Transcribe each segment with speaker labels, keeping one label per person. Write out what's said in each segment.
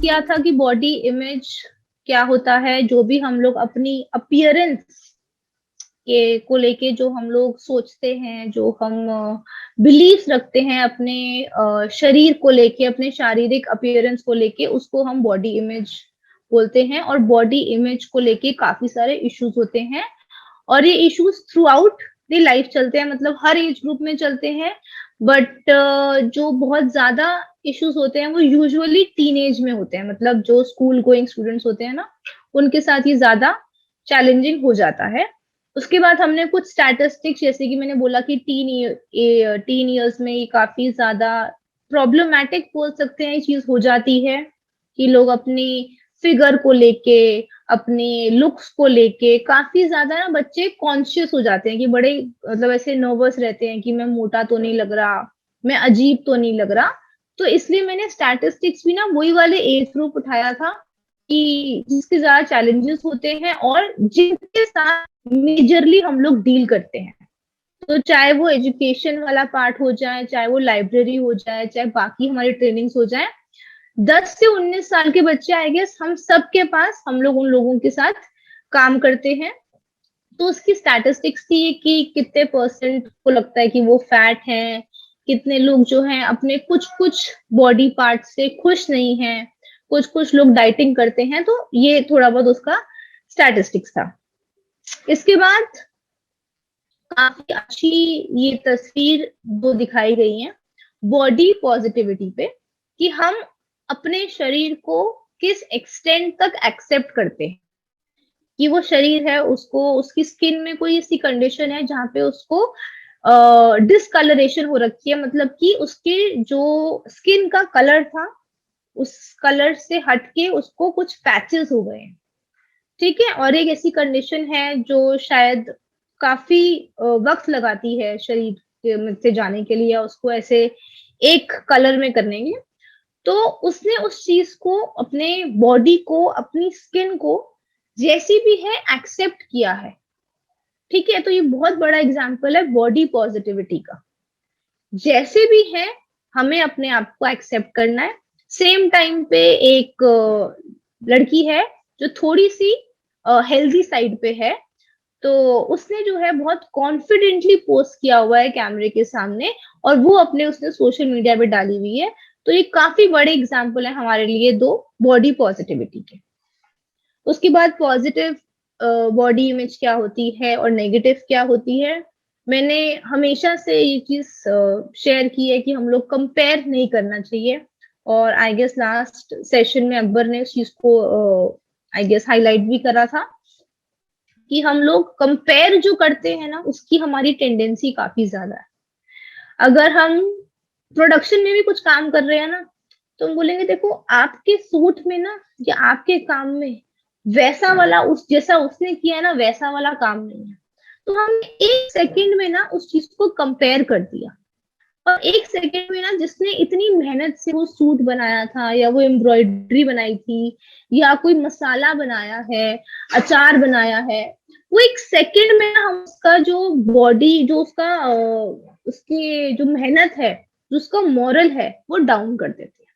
Speaker 1: किया था कि बॉडी इमेज क्या होता है, जो भी हम लोग अपनी अपीयरेंस के को लेके जो हम लोग सोचते हैं, जो हम बिलीफ रखते हैं अपने शरीर को लेके, अपने शारीरिक अपीयरेंस को लेके, उसको हम बॉडी इमेज बोलते हैं। और बॉडी इमेज को लेके काफी सारे इश्यूज होते हैं और ये issues through out the life चलते हैं, मतलब हर एज ग्रुप में चलते हैं। बट जो बहुत ज्यादा इश्यूज होते हैं वो यूजुअली टीनेज में होते हैं, मतलब जो स्कूल गोइंग स्टूडेंट्स होते हैं ना, उनके साथ ये ज्यादा चैलेंजिंग हो जाता है। उसके बाद हमने कुछ स्टैटिस्टिक्स, जैसे कि मैंने बोला कि टीन ईयर्स में ये काफी ज्यादा प्रॉब्लमैटिक बोल सकते हैं ये चीज हो जाती है कि लोग अपनी फिगर को लेके, अपने लुक्स को लेके काफी ज्यादा ना बच्चे कॉन्शियस हो जाते हैं कि बड़े मतलब ऐसे नर्वस रहते हैं कि मैं मोटा तो नहीं लग रहा, मैं अजीब तो नहीं लग रहा। तो इसलिए मैंने स्टैटिस्टिक्स भी ना वही वाले एज ग्रुप उठाया था कि जिसके ज्यादा चैलेंजेस होते हैं और जिनके साथ मेजरली हम लोग डील करते हैं। तो चाहे वो एजुकेशन वाला पार्ट हो जाए, चाहे वो लाइब्रेरी हो जाए, चाहे बाकी हमारी ट्रेनिंग्स हो जाए, 10 से 19 साल के बच्चे आई गेस हम सबके पास, हम लोग उन लोगों के साथ काम करते हैं। तो उसकी स्टैटिस्टिक्स थी कि कितने परसेंट को लगता है कि वो फैट हैं, कितने लोग जो हैं अपने कुछ कुछ बॉडी पार्ट से खुश नहीं हैं, कुछ कुछ लोग डाइटिंग करते हैं। तो ये थोड़ा बहुत उसका स्टैटिस्टिक्स था। इसके बाद काफी अच्छी ये तस्वीर दो दिखाई गई है बॉडी पॉजिटिविटी पे, कि हम अपने शरीर को किस एक्सटेंट तक एक्सेप्ट करते हैं, कि वो शरीर है उसको, उसकी स्किन में कोई ऐसी कंडीशन है जहाँ पे उसको डिसकलरेशन हो रखी है, मतलब कि उसके जो स्किन का कलर था उस कलर से हटके उसको कुछ पैचेस हो गए हैं, ठीक है। और एक ऐसी कंडीशन है जो शायद काफी वक्त लगाती है शरीर से जाने के लिए, या उसको ऐसे एक कलर में करने के। तो उसने उस चीज को, अपने बॉडी को, अपनी स्किन को जैसी भी है एक्सेप्ट किया है, ठीक है। तो ये बहुत बड़ा एग्जाम्पल है बॉडी पॉजिटिविटी का। जैसे भी है हमें अपने आप को एक्सेप्ट करना है। सेम टाइम पे एक लड़की है जो थोड़ी सी हेल्दी साइड पे है, तो उसने जो है बहुत कॉन्फिडेंटली पोस्ट किया हुआ है कैमरे के सामने, और वो अपने उसने सोशल मीडिया पे डाली हुई है। तो ये काफी बड़े एग्जाम्पल है हमारे लिए दो बॉडी पॉजिटिविटी के। उसके बाद पॉजिटिव बॉडी इमेज क्या होती है और नेगेटिव क्या होती है। मैंने हमेशा से ये चीज शेयर की है कि हम लोग कंपेयर नहीं करना चाहिए, और आई गेस लास्ट सेशन में अकबर ने इस चीज को आई गेस हाईलाइट भी करा था कि हम लोग कंपेयर जो करते हैं ना, उसकी हमारी टेंडेंसी काफी ज्यादा है। अगर हम प्रोडक्शन में भी कुछ काम कर रहे हैं ना, तो हम बोलेंगे देखो आपके सूट में ना, या आपके काम में वैसा वाला, उस जैसा उसने किया है ना वैसा वाला काम नहीं है। तो हम एक सेकंड में ना उस चीज को कंपेयर कर दिया, और एक सेकंड में ना जिसने इतनी मेहनत से वो सूट बनाया था, या वो एम्ब्रॉयडरी बनाई थी, या कोई मसाला बनाया है, अचार बनाया है, वो एक सेकंड में ना हम उसका जो बॉडी, जो उसका उसकी जो मेहनत है, जो उसका मॉरल है, वो डाउन कर देते हैं,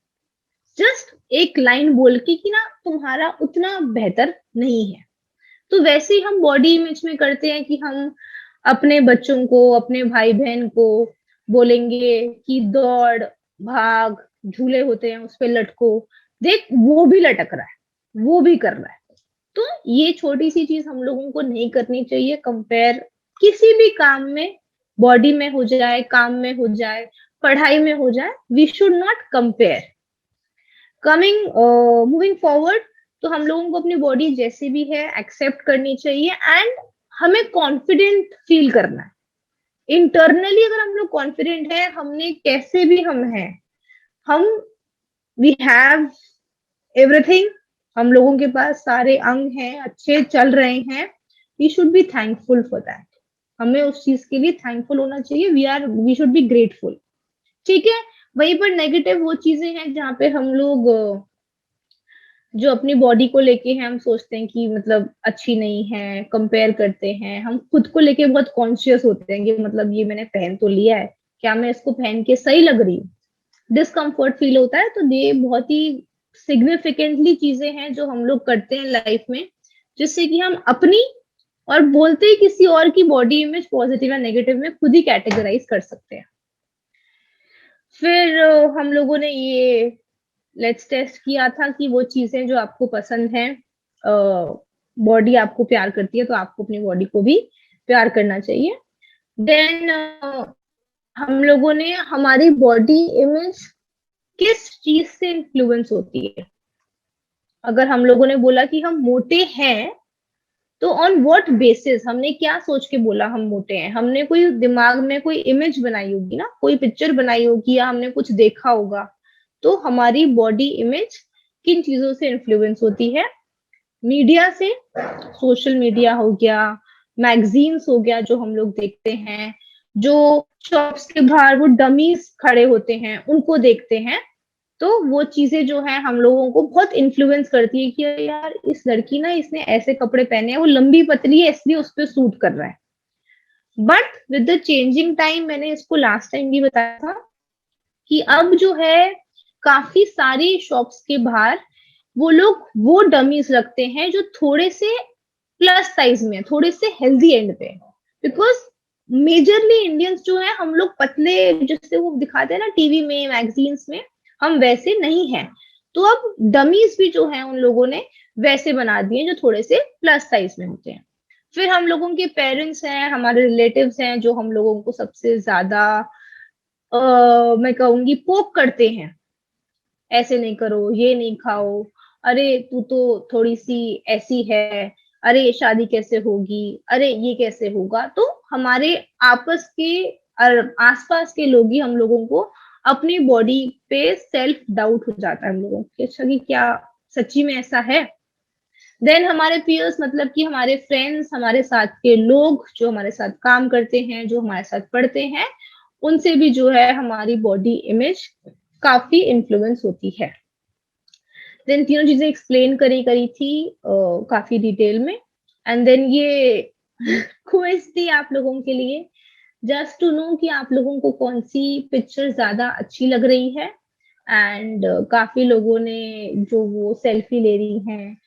Speaker 1: जस्ट एक लाइन बोल के कि ना तुम्हारा उतना बेहतर नहीं है। तो वैसे ही हम बॉडी इमेज में करते हैं कि हम अपने बच्चों को, अपने भाई बहन को बोलेंगे कि दौड़ भाग, झूले होते हैं उस पे लटको, देख वो भी लटक रहा है, वो भी कर रहा है। तो ये छोटी सी चीज हम लोगों को नहीं करनी चाहिए, कंपेयर किसी भी काम में, बॉडी में हो जाए, काम में हो जाए, पढ़ाई में हो जाए, we should not compare. Coming moving forward, तो हम लोगों को अपनी बॉडी जैसी भी है एक्सेप्ट करनी चाहिए, एंड हमें कॉन्फिडेंट फील करना है इंटरनली। अगर हम लोग कॉन्फिडेंट है, हमने कैसे भी हम हैं, हम वी हैव एवरीथिंग, हम लोगों के पास सारे अंग हैं, अच्छे चल रहे हैं, we should be thankful for that. हमें उस चीज के लिए थैंकफुल होना चाहिए, वी शुड बी ग्रेटफुल, ठीक है। वहीं पर नेगेटिव वो चीजें हैं जहाँ पे हम लोग जो अपनी बॉडी को लेके हैं, हम सोचते हैं कि मतलब अच्छी नहीं है, कंपेयर करते हैं, हम खुद को लेके बहुत कॉन्शियस होते हैं कि मतलब ये मैंने पहन तो लिया है, क्या मैं इसको पहन के सही लग रही हूँ, डिस्कम्फर्ट फील होता है। तो ये बहुत ही सिग्निफिकेंटली चीजें हैं जो हम लोग करते हैं लाइफ में, जिससे कि हम अपनी और बोलते ही किसी और की बॉडी इमेज पॉजिटिव या नेगेटिव में खुद ही कैटेगराइज कर सकते हैं। फिर हम लोगों ने ये लेट्स टेस्ट किया था कि वो चीजें जो आपको पसंद है, बॉडी आपको प्यार करती है तो आपको अपनी बॉडी को भी प्यार करना चाहिए। देन हम लोगों ने हमारी बॉडी इमेज किस चीज से इन्फ्लुएंस होती है, अगर हम लोगों ने बोला कि हम मोटे हैं तो ऑन व्हाट बेसिस, हमने क्या सोच के बोला हम मोटे हैं, हमने कोई दिमाग में कोई इमेज बनाई होगी ना, कोई पिक्चर बनाई होगी या हमने कुछ देखा होगा। तो हमारी बॉडी इमेज किन चीजों से इन्फ्लुएंस होती है? मीडिया से, सोशल मीडिया हो गया, मैगजीन्स हो गया जो हम लोग देखते हैं, जो शॉप्स के बाहर वो डमीज खड़े होते हैं उनको देखते हैं, तो वो चीजें जो है हम लोगों को बहुत इन्फ्लुएंस करती है कि यार इस लड़की ना, इसने ऐसे कपड़े पहने हैं, वो लंबी पतली है इसलिए उस पर सूट कर रहा है। But with the changing time, मैंने इसको लास्ट टाइम भी बताया था कि अब जो है काफी सारी शॉप्स के बाहर वो लोग वो डमीज रखते हैं जो थोड़े से प्लस साइज में, थोड़े से हेल्दी एंड पे, बिकॉज मेजरली इंडियंस जो है हम लोग पतले जैसे वो दिखाते हैं ना टीवी में, मैगजीन्स में, हम वैसे नहीं हैं। तो अब डमीज भी जो है उन लोगों ने वैसे बना दिए जो थोड़े से प्लस साइज में होते हैं। फिर हम लोगों के पेरेंट्स हैं, हमारे रिलेटिव्स हैं जो हम लोगों को सबसे ज्यादा मैं कहूंगी पोक करते हैं, ऐसे नहीं करो, ये नहीं खाओ, अरे तू तो थोड़ी सी ऐसी है, अरे शादी कैसे होगी, अरे ये कैसे होगा। तो हमारे आपस के आसपास के लोग ही हम लोगों को अपनी बॉडी पे सेल्फ डाउट हो जाता है हम लोगों को, अच्छा कि क्या सच्ची में ऐसा है। देन हमारे पीयर्स, मतलब कि हमारे फ्रेंड्स, हमारे साथ के लोग जो हमारे साथ काम करते हैं, जो हमारे साथ पढ़ते हैं, उनसे भी जो है हमारी बॉडी इमेज काफी इन्फ्लुएंस होती है। देन तीनों चीजें एक्सप्लेन करी थी काफी डिटेल में। एंड देन ये क्विज थी आप लोगों के लिए, जस्ट टू नो कि आप लोगों को कौन सी पिक्चर ज्यादा अच्छी लग रही है। एंड काफी लोगों ने जो वो सेल्फी ले रही हैं,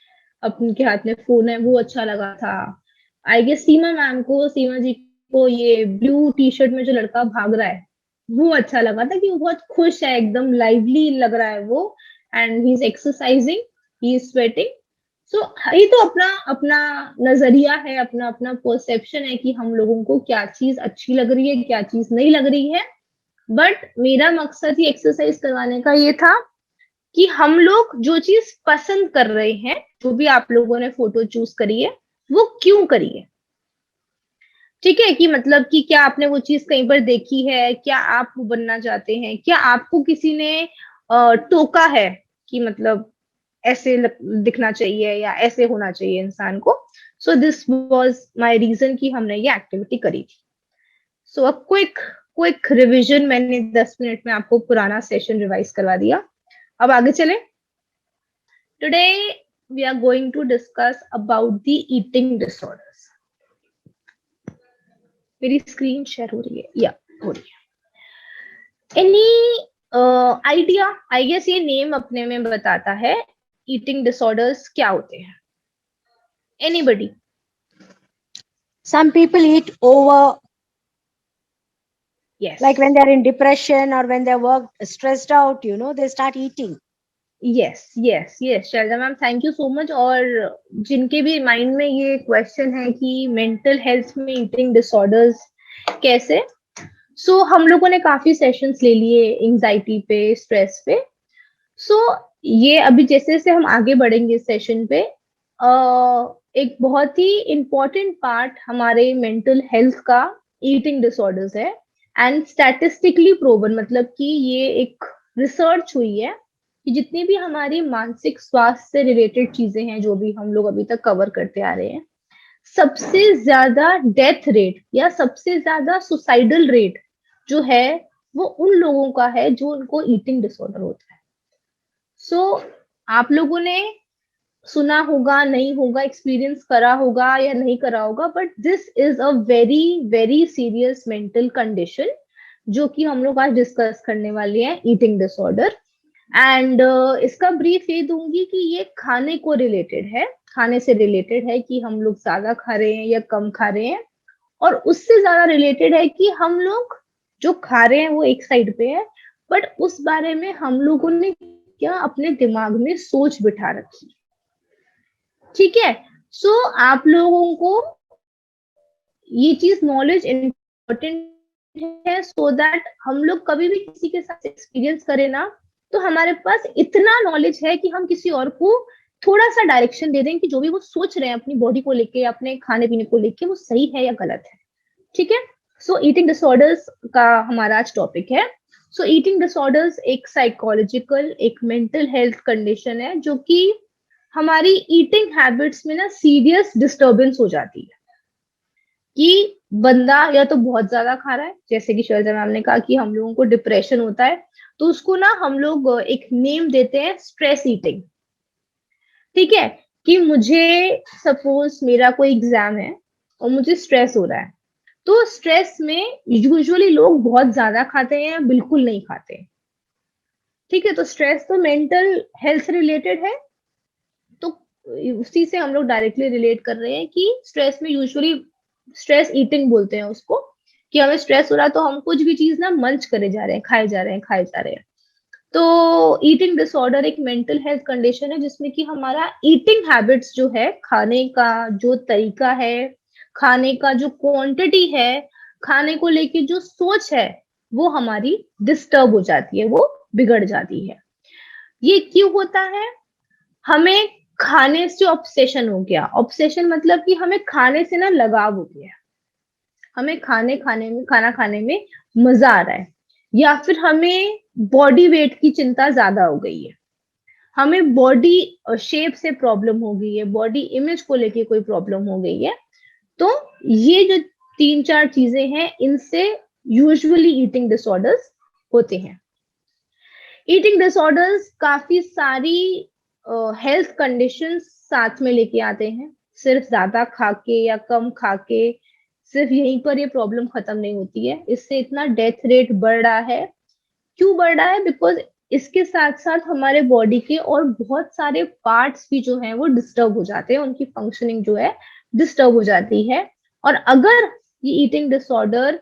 Speaker 1: अपने के हाथ में फोन है, वो अच्छा लगा था। आई गेस सीमा मैम को, सीमा जी को ये ब्लू टी शर्ट में जो लड़का भाग रहा है वो अच्छा लगा था, कि वो बहुत खुश है, एकदम लाइवली लग रहा है वो, and he is exercising, he is sweating. So ये तो अपना अपना नजरिया है, अपना अपना परसेप्शन है कि हम लोगों को क्या चीज अच्छी लग रही है, क्या चीज नहीं लग रही है। बट मेरा मकसद ही एक्सरसाइज करवाने का ये था कि हम लोग जो चीज पसंद कर रहे हैं, जो भी आप लोगों ने फोटो चूज करी है, वो क्यों करी है। ठीक है, कि मतलब कि क्या आपने वो चीज कहीं पर देखी है, क्या आप वो बनना चाहते हैं, क्या आपको किसी ने टोका है कि मतलब ऐसे दिखना चाहिए या ऐसे होना चाहिए इंसान को। So this was my reason कि हमने ये एक्टिविटी करी थी। So a quick quick revision, मैंने 10 मिनट में आपको पुराना सेशन रिवाइज करवा दिया। अब आगे चले। Today we are going to discuss about the eating disorders. मेरी स्क्रीन शेयर हो रही है या हो रही है? Any idea? आई गेस ये नेम अपने में बताता है ईटिंग डिसऑर्डर्स क्या होते हैं। Anybody?
Speaker 2: Some people eat over.
Speaker 1: Yes.
Speaker 2: Like when they're in depression or when they're work stressed out, they start eating.
Speaker 1: Yes, yes, yes, Sharda ma'am, thank you so much. और जिनके भी माइंड में ये question है कि मेंटल हेल्थ में eating disorders कैसे, so हम लोगों ने काफी सेशंस ले लिए एंजाइटी पे, स्ट्रेस पे। सो ये अभी जैसे जैसे हम आगे बढ़ेंगे सेशन पे, एक बहुत ही इम्पोर्टेंट पार्ट हमारे मेंटल हेल्थ का ईटिंग डिसऑर्डर्स है। एंड स्टैटिस्टिकली प्रूवन, मतलब कि ये एक रिसर्च हुई है कि जितनी भी हमारी मानसिक स्वास्थ्य से रिलेटेड चीजें हैं, जो भी हम लोग अभी तक कवर करते आ रहे हैं, सबसे ज्यादा डेथ रेट या सबसे ज्यादा सुसाइडल रेट जो है वो उन लोगों का है जो उनको ईटिंग डिसऑर्डर होता है। सो आप लोगों ने सुना होगा, नहीं होगा, एक्सपीरियंस करा होगा या नहीं करा होगा, but this is a very very serious mental condition जो कि हम लोग आज डिस्कस करने वाले हैं, ईटिंग डिसऑर्डर। एंड इसका ब्रीफ ये दूंगी कि ये खाने को रिलेटेड है, खाने से रिलेटेड है कि हम लोग ज्यादा खा रहे हैं या कम खा रहे हैं, और उससे ज्यादा रिलेटेड है कि हम लोग जो खा रहे हैं वो एक साइड पे है, बट उस बारे में हम लोगों ने क्या अपने दिमाग में सोच बिठा रखी। ठीक है, सो आप लोगों को ये चीज नॉलेज इम्पोर्टेंट है, सो दैट हम लोग कभी भी किसी के साथ एक्सपीरियंस करें ना, तो हमारे पास इतना नॉलेज है कि हम किसी और को थोड़ा सा डायरेक्शन दे दें कि जो भी वो सोच रहे हैं अपनी बॉडी को लेके या अपने खाने पीने को लेके वो सही है या गलत है। ठीक है, सो ईटिंग डिसऑर्डर्स का हमारा आज टॉपिक है। सो ईटिंग डिसऑर्डर्स एक साइकोलॉजिकल, एक मेंटल हेल्थ कंडीशन है जो कि हमारी ईटिंग हैबिट्स में ना सीरियस डिस्टर्बेंस हो जाती है कि बंदा या तो बहुत ज्यादा खा रहा है, जैसे कि शैलजा मैम ने कहा कि हम लोगों को डिप्रेशन होता है, तो उसको ना हम लोग एक नेम देते हैं स्ट्रेस ईटिंग। ठीक है, कि मुझे सपोज मेरा कोई एग्जाम है और मुझे स्ट्रेस हो रहा है, तो स्ट्रेस में यूजुअली लोग बहुत ज्यादा खाते हैं या बिल्कुल नहीं खाते। ठीक है, तो स्ट्रेस तो मेंटल हेल्थ से रिलेटेड है, तो उसी से हम लोग डायरेक्टली रिलेट कर रहे हैं कि स्ट्रेस में यूजुअली स्ट्रेस ईटिंग बोलते हैं उसको, कि हमें स्ट्रेस हो रहा है तो हम कुछ भी चीज ना मंच करे जा रहे हैं, खाए जा रहे हैं, खाए जा रहे हैं। तो ईटिंग डिसऑर्डर एक मेंटल हेल्थ कंडीशन है जिसमें कि हमारा ईटिंग हैबिट्स जो है, खाने का जो तरीका है, खाने का जो क्वांटिटी है, खाने को लेके जो सोच है, वो हमारी डिस्टर्ब हो जाती है, वो बिगड़ जाती है। ये क्यों होता है? हमें खाने से ऑब्सेशन हो गया। ऑब्सेशन मतलब कि हमें खाने से ना लगाव हो गया, हमें खाना खाने में मजा आ रहा है, या फिर हमें बॉडी वेट की चिंता ज्यादा हो गई है, हमें बॉडी शेप से प्रॉब्लम हो गई है, बॉडी इमेज को लेके कोई प्रॉब्लम हो गई है। तो ये जो 3-4 चीजें हैं, इनसे यूजुअली ईटिंग डिसऑर्डर्स होते हैं। ईटिंग डिसऑर्डर्स काफी सारी हेल्थ कंडीशंस साथ में लेके आते हैं। सिर्फ ज्यादा खा के या कम खा के सिर्फ यहीं पर ये प्रॉब्लम खत्म नहीं होती है, इससे इतना डेथ रेट बढ़ रहा है। क्यों बढ़ रहा है? बिकॉज इसके साथ साथ हमारे बॉडी के और बहुत सारे पार्ट्स भी जो हैं वो डिस्टर्ब हो जाते हैं, उनकी फंक्शनिंग जो है डिस्टर्ब हो जाती है। और अगर ये ईटिंग डिसऑर्डर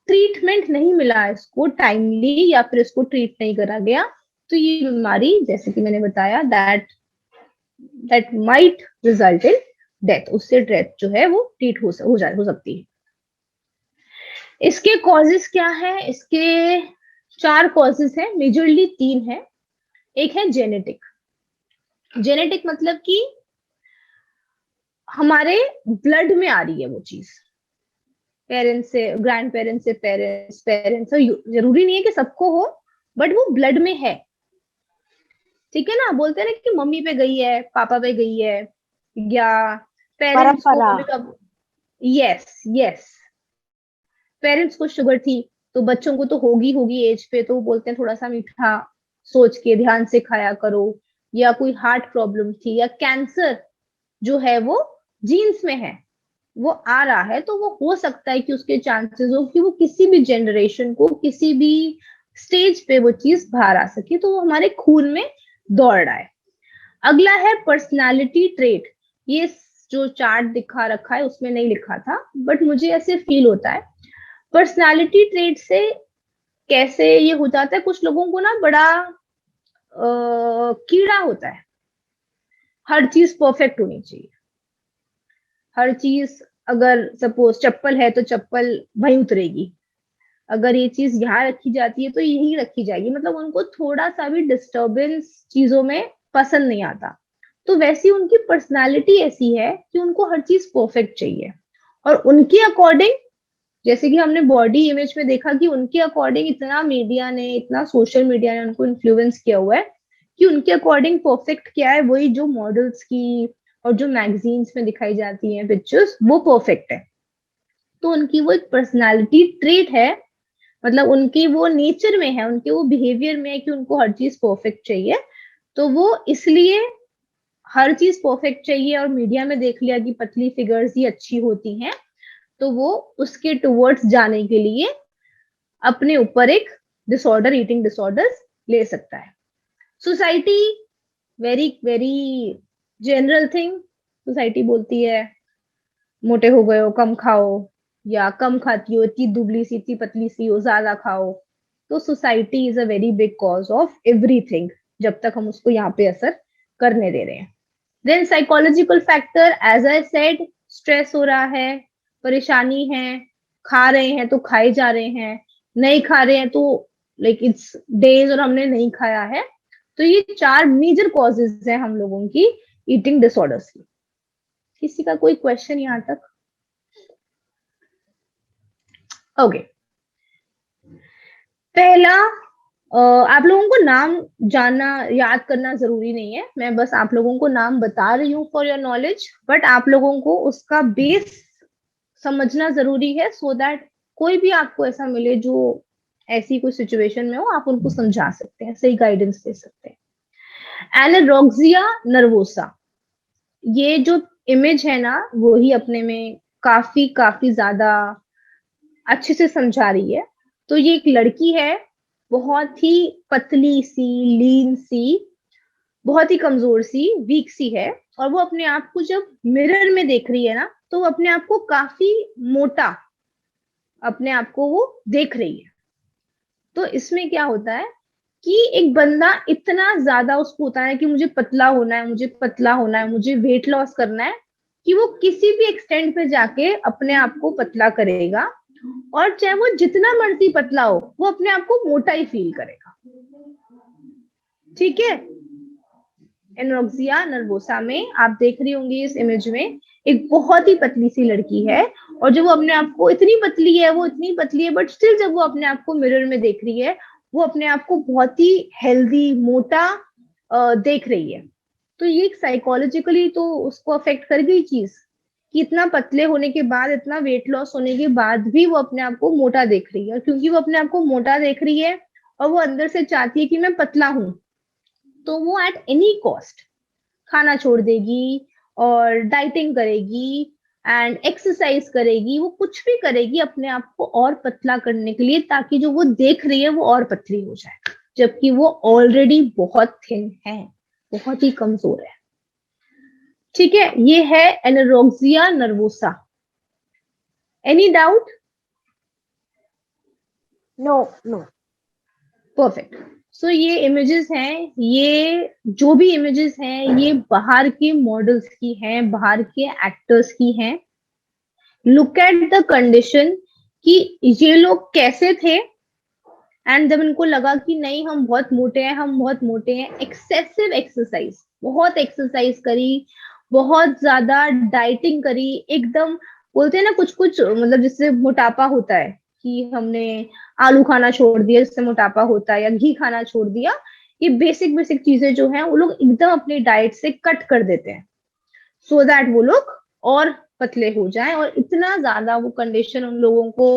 Speaker 1: ट्रीटमेंट नहीं मिला इसको टाइमली, या फिर इसको ट्रीट नहीं करा गया, तो ये बीमारी, जैसे कि मैंने बताया, that might result in death, उससे डेथ जो है वो ट्रीट हो सकती है। इसके कॉजेस क्या है? इसके 4 कॉजेस हैं, मेजरली 3 है। एक है जेनेटिक। जेनेटिक मतलब कि हमारे ब्लड में आ रही है वो चीज, पेरेंट्स से, ग्रैंड पेरेंट्स से पेरेंट्स, पेरेंट्स से, जरूरी नहीं है कि सबको हो, बट वो ब्लड में है। ठीक है ना, बोलते हैं ना कि मम्मी पे गई है, पापा पे गई है, या पेरेंट्स को
Speaker 2: परंपरा।
Speaker 1: कभी कभी, यस यस, पेरेंट्स को शुगर थी तो बच्चों को तो होगी होगी एज पे, तो बोलते हैं थोड़ा सा मीठा सोच के ध्यान से खाया करो। या कोई हार्ट प्रॉब्लम थी, या कैंसर जो है वो जीन्स में है, वो आ रहा है, तो वो हो सकता है कि उसके चांसेस हो कि वो किसी भी जनरेशन को किसी भी स्टेज पे वो चीज बाहर आ सके, तो वो हमारे खून में दौड़ रहा है। अगला है पर्सनालिटी ट्रेट। ये जो चार्ट दिखा रखा है उसमें नहीं लिखा था, बट मुझे ऐसे फील होता है पर्सनालिटी ट्रेट से। कैसे ये हो जाता है? कुछ लोगों को ना बड़ा कीड़ा होता है, हर चीज परफेक्ट होनी चाहिए, हर चीज, अगर सपोज चप्पल है तो चप्पल वहीं उतरेगी, अगर ये चीज यहाँ रखी जाती है तो यहीं रखी जाएगी, मतलब उनको थोड़ा सा भी डिस्टरबेंस चीजों में पसंद नहीं आता। तो वैसी उनकी पर्सनालिटी ऐसी है कि उनको हर चीज परफेक्ट चाहिए, और उनके अकॉर्डिंग, जैसे कि हमने बॉडी इमेज में देखा कि उनके अकॉर्डिंग इतना मीडिया ने, इतना सोशल मीडिया ने उनको इन्फ्लुएंस किया हुआ है कि उनके अकॉर्डिंग परफेक्ट क्या है, वही जो मॉडल्स की और जो मैगजीन्स में दिखाई जाती हैं पिक्चर्स, वो परफेक्ट है। तो उनकी वो एक पर्सनालिटी ट्रेट है, मतलब उनकी वो नेचर में है, उनके वो बिहेवियर में है कि उनको हर चीज परफेक्ट चाहिए। तो वो इसलिए हर चीज परफेक्ट चाहिए, और मीडिया में देख लिया कि पतली फिगर्स ही अच्छी होती हैं, तो वो उसके टुवर्ड्स जाने के लिए अपने ऊपर एक डिसऑर्डर, ईटिंग डिसऑर्डर ले सकता है। Society, very very general thing, society बोलती है मोटे हो गए हो, कम खाओ, या कम खाती हो, इतनी दुबली सी, इतनी पतली सी हो, ज्यादा खाओ। तो society is a very big cause of everything, जब तक हम उसको यहाँ पे असर करने दे रहे हैं। Then psychological factor, as I said, stress हो रहा है, परेशानी है, खा रहे हैं तो खाए जा रहे हैं, नहीं खा रहे हैं तो लाइक इट्स डेज और हमने नहीं खाया है। तो ये 4 मेजर कॉजेज हैं हम लोगों की ईटिंग डिसऑर्डर्स की। किसी का कोई क्वेश्चन यहाँ तक? ओके। पहला, आप लोगों को नाम जानना, याद करना जरूरी नहीं है, मैं बस आप लोगों को नाम बता रही हूँ फॉर योर नॉलेज, बट आप लोगों को उसका बेस समझना जरूरी है, सो दैट कोई भी आपको ऐसा मिले जो ऐसी कोई सिचुएशन में हो, आप उनको समझा सकते हैं, सही गाइडेंस दे सकते हैं। एनोरेक्सिया नर्वोसा, ये जो इमेज है ना, वो ही अपने में काफी काफी ज्यादा अच्छे से समझा रही है। तो ये एक लड़की है, बहुत ही पतली सी, लीन सी, बहुत ही कमजोर सी, वीक सी है, और वो अपने आप को जब मिरर में देख रही है ना, तो वो अपने आप को काफी मोटा, अपने आप को वो देख रही है। तो इसमें क्या होता है कि एक बंदा इतना ज्यादा उसको होता है कि मुझे पतला होना है, मुझे पतला होना है, मुझे वेट लॉस करना है, कि वो किसी भी एक्सटेंट पे जाके अपने आप को पतला करेगा, और चाहे वो जितना मर्जी पतला हो, वो अपने आप को मोटा ही फील करेगा। ठीक है। एनोरेक्सिया नर्वोसा में आप देख रही होंगी इस इमेज में, एक बहुत ही पतली सी लड़की है, और जब वो अपने आप को इतनी पतली है, वो इतनी पतली है, बट स्टिल जब वो अपने आप को मिरर में देख रही है, वो अपने आप को बहुत ही हेल्दी, मोटा देख रही है। तो ये साइकोलॉजिकली तो उसको अफेक्ट कर गई चीज, कि इतना पतले होने के बाद, इतना वेट लॉस होने के बाद भी वो अपने आप को मोटा देख रही है, और क्योंकि वो अपने आप को मोटा देख रही है और वो अंदर से चाहती है कि मैं पतला हूं, तो वो एट एनी कॉस्ट खाना छोड़ देगी और डाइटिंग करेगी एंड एक्सरसाइज करेगी, वो कुछ भी करेगी अपने आप को और पतला करने के लिए, ताकि जो वो देख रही है वो और पतली हो जाए, जबकि वो ऑलरेडी बहुत थिन है, बहुत ही कमजोर है। ठीक है, ये है anorexia nervosa. Any doubt?
Speaker 2: No, no.
Speaker 1: Perfect. So ये इमेजेस हैं, ये जो भी इमेजेस हैं, ये बाहर के मॉडल्स की हैं, बाहर के एक्टर्स की हैं। लुक एट द कंडीशन कि ये लोग कैसे थे, एंड जब इनको लगा कि नहीं हम बहुत मोटे हैं, हम बहुत मोटे हैं, एक्सेसिव एक्सरसाइज, बहुत एक्सरसाइज करी, बहुत ज्यादा डाइटिंग करी, एकदम बोलते हैं ना कुछ कुछ, मतलब जिससे मोटापा होता है कि हमने आलू खाना छोड़ दिया जिससे मोटापा होता है, या घी खाना छोड़ दिया, ये बेसिक बेसिक चीजें जो हैं वो लोग एकदम अपनी डाइट से कट कर देते हैं, सो दैट वो लोग और पतले हो जाएं, और इतना ज्यादा वो कंडीशन उन लोगों को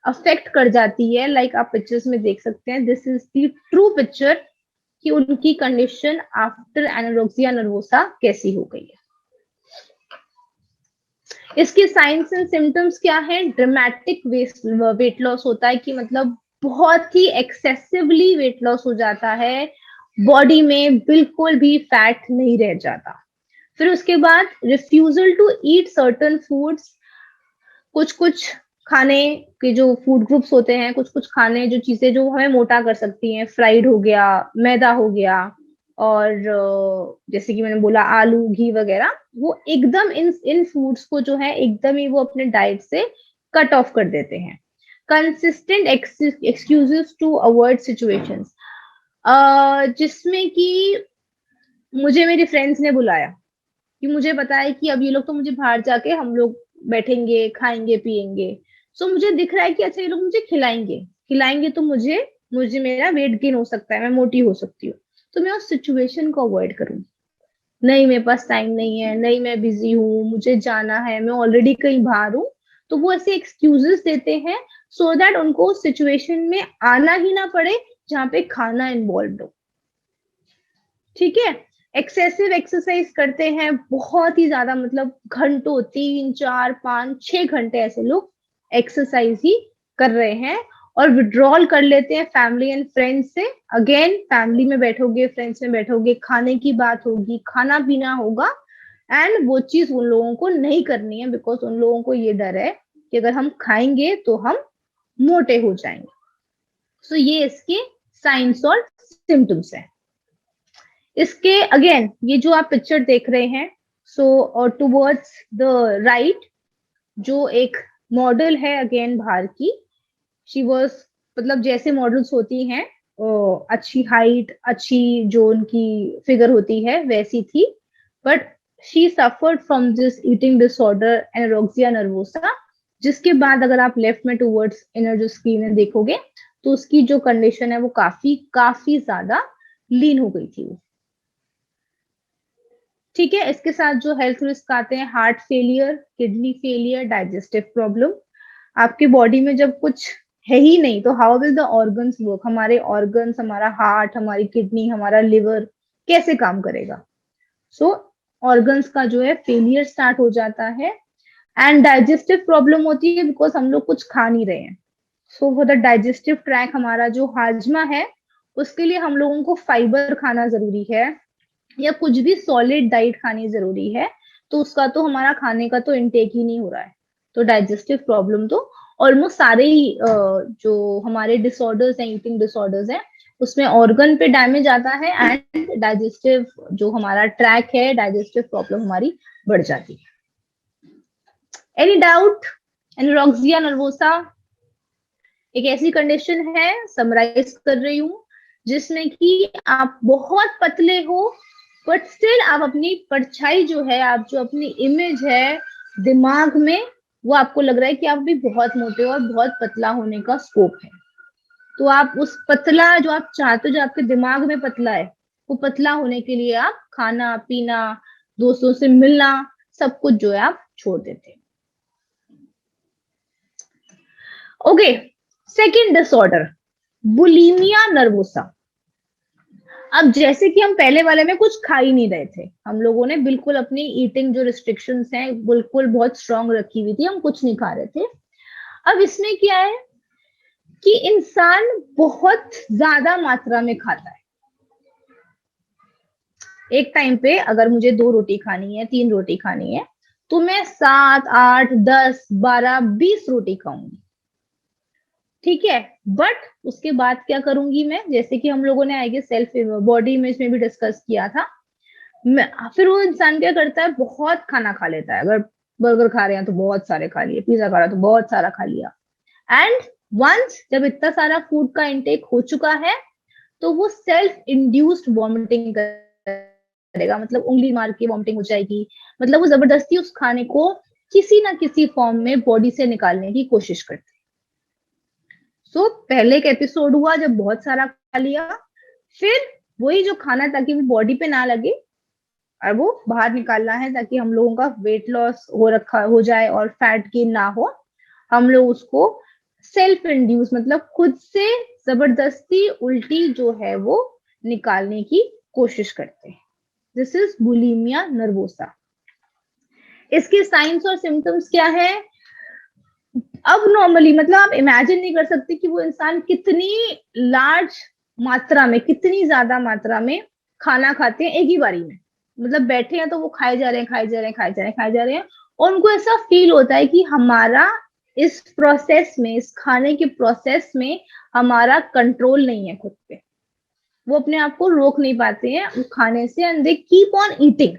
Speaker 1: अफेक्ट कर जाती है। लाइक आप पिक्चर्स में देख सकते हैं, this is the true picture कि उनकी कंडीशन आफ्टर एनोरेक्सिया नर्वोसा कैसी हो गई है। इसके साइंस एंड सिम्टम्स क्या है? ड्रामेटिक वेट लॉस होता है, कि मतलब बहुत ही एक्सेसिवली वेट लॉस हो जाता है, बॉडी में बिल्कुल भी फैट नहीं रह जाता। फिर उसके बाद refusal to eat certain foods, कुछ कुछ खाने के जो फूड ग्रुप्स होते हैं, कुछ कुछ खाने जो चीजें जो हमें मोटा कर सकती हैं, फ्राइड हो गया, मैदा हो गया, और जैसे कि मैंने बोला आलू, घी वगैरह, वो एकदम इन फूड्स को जो है एकदम ही वो अपने डाइट से कट ऑफ कर देते हैं। Consistent excuses to avoid situations, जिसमें कि मुझे मेरी फ्रेंड्स ने बुलाया, कि मुझे पता है कि अब ये लोग तो मुझे बाहर जाके हम लोग बैठेंगे, खाएंगे, पिएंगे, सो मुझे दिख रहा है कि अच्छा ये लोग मुझे खिलाएंगे, खिलाएंगे तो मुझे मुझे मेरा वेट गेन हो सकता है, मैं मोटी हो सकती हूँ, तो मैं उस सिचुएशन को अवॉइड करूंगी। नहीं मेरे पास टाइम नहीं है, नहीं मैं बिजी हूँ, मुझे जाना है, मैं ऑलरेडी कहीं बाहर हूँ, तो वो ऐसे एक्सक्यूजेस देते हैं, सो दैट उनको उस सिचुएशन में आना ही ना पड़े जहाँ पे खाना इन्वॉल्व हो। ठीक है। एक्सेसिव एक्सरसाइज करते हैं, बहुत ही ज्यादा, मतलब घंटों, 3, 4, 5, 6 घंटे ऐसे लोग एक्सरसाइज ही कर रहे हैं, और विड्रॉल कर लेते हैं फैमिली एंड फ्रेंड्स से। अगेन फैमिली में बैठोगे, फ्रेंड्स में बैठोगे, खाने की बात होगी, खाना पीना होगा, एंड वो चीज उन लोगों को नहीं करनी है, बिकॉज उन लोगों को ये डर है कि अगर हम खाएंगे तो हम मोटे हो जाएंगे। सो ये इसके साइंस और सिम्टम्स है। इसके अगेन ये जो आप पिक्चर देख रहे हैं, सो और टुवर्ड्स द राइट जो एक मॉडल है अगेन बाहर की, शी वॉज, मतलब जैसे मॉडल्स होती हैं, अच्छी हाइट, अच्छी जो उनकी फिगर होती है वैसी थी, but she suffered from this eating disorder anorexia nervosa, जिसके बाद अगर आप लेफ्ट में टुवर्ड्स इनर जो स्क्रीन में देखोगे तो उसकी जो कंडीशन है वो काफी काफी ज्यादा लीन हो गई थी। ठीक है, इसके साथ जो हेल्थ रिस्क आते हैं, heart failure, kidney failure, digestive problem. आपकी बॉडी में जब कुछ है ही नहीं तो how will the organs work? हमारे ऑर्गन्स, हमारा हार्ट, हमारी किडनी, हमारा लिवर कैसे काम करेगा? सो ऑर्गन्स का जो है फेलियर स्टार्ट हो जाता है। एंड डाइजेस्टिव प्रॉब्लम होती है बिकॉज हम लोग कुछ खा नहीं रहे हैं। So for the digestive track, हमारा जो हाजमा है उसके लिए हम लोगों को फाइबर खाना जरूरी है या कुछ भी सॉलिड डाइट खानी जरूरी है, तो उसका तो हमारा खाने का तो इनटेक ही नहीं हो रहा है। तो डाइजेस्टिव प्रॉब्लम तो ऑलमोस्ट सारे ही जो हमारे डिसऑर्डर्स हैं, ईटिंग डिसऑर्डर्स हैं, उसमें ऑर्गन पे डैमेज आता है एंड डाइजेस्टिव जो हमारा ट्रैक है, डाइजेस्टिव प्रॉब्लम हमारी बढ़ जाती है। Any doubt? एनोरेक्सिया नर्वोसा एक ऐसी कंडीशन है, समराइज कर रही हूं, जिसमें कि आप बहुत पतले हो बट स्टिल आप अपनी परछाई जो है, आप जो अपनी इमेज है दिमाग में, वो आपको लग रहा है कि आप भी बहुत मोटे हो और बहुत पतला होने का स्कोप है। तो आप उस पतला जो आप चाहते हो, जो आपके दिमाग में पतला है, वो पतला होने के लिए आप खाना पीना, दोस्तों से मिलना, सब कुछ जो है आप छोड़ देते हैं। Okay, second disorder, bulimia nervosa. अब जैसे कि हम पहले वाले में कुछ खा ही नहीं रहे थे, हम लोगों ने बिल्कुल अपनी ईटिंग जो रिस्ट्रिक्शंस हैं बिल्कुल बहुत स्ट्रांग रखी हुई थी, हम कुछ नहीं खा रहे थे। अब इसमें क्या है कि इंसान बहुत ज्यादा मात्रा में खाता है। एक टाइम पे अगर मुझे 2 रोटी खानी है, 3 रोटी खानी है, तो मैं 7, 8, 10, 12, 20 रोटी खाऊंगी। ठीक है, बट उसके बाद क्या करूंगी मैं, जैसे कि हम लोगों ने आगे सेल्फ बॉडी इमेज में भी डिस्कस किया था, फिर वो इंसान क्या करता है, बहुत खाना खा लेता है। अगर बर्गर खा रहे हैं तो बहुत सारे खा लिए, पिज्जा खा रहा है तो बहुत सारा खा लिया, एंड वंस जब इतना सारा फूड का इंटेक हो चुका है तो वो सेल्फ इंड्यूस्ड वॉमिटिंग करेगा, मतलब उंगली मार के वॉमिटिंग हो जाएगी, मतलब वो जबरदस्ती उस खाने को किसी ना किसी फॉर्म में बॉडी से निकालने की कोशिश करते हैं। सो पहले एक एपिसोड हुआ जब बहुत सारा खा लिया, फिर वही जो खाना ताकि वो बॉडी पे ना लगे और वो बाहर निकालना है ताकि हम लोगों का वेट लॉस हो जाए और फैट गेन ना हो, हम लोग उसको सेल्फ इंड्यूस, मतलब खुद से जबरदस्ती उल्टी जो है वो निकालने की कोशिश करते हैं। This is bulimia nervosa. इसके साइंस और सिम्टम्स क्या है? अब नॉर्मली मतलब आप इमेजिन नहीं कर सकते कि वो इंसान कितनी लार्ज मात्रा में, कितनी ज्यादा मात्रा में खाना खाते हैं एक ही बारी में। मतलब बैठे हैं तो वो खाए जा रहे हैं, खाए जा रहे हैं, खाए जा रहे हैं, खाए जा रहे हैं, और उनको ऐसा फील होता है कि हमारा इस प्रोसेस में, इस खाने के प्रोसेस में हमारा कंट्रोल नहीं है खुद पे। वो अपने आप को रोक नहीं पाते हैं वो खाने से, and they keep on eating.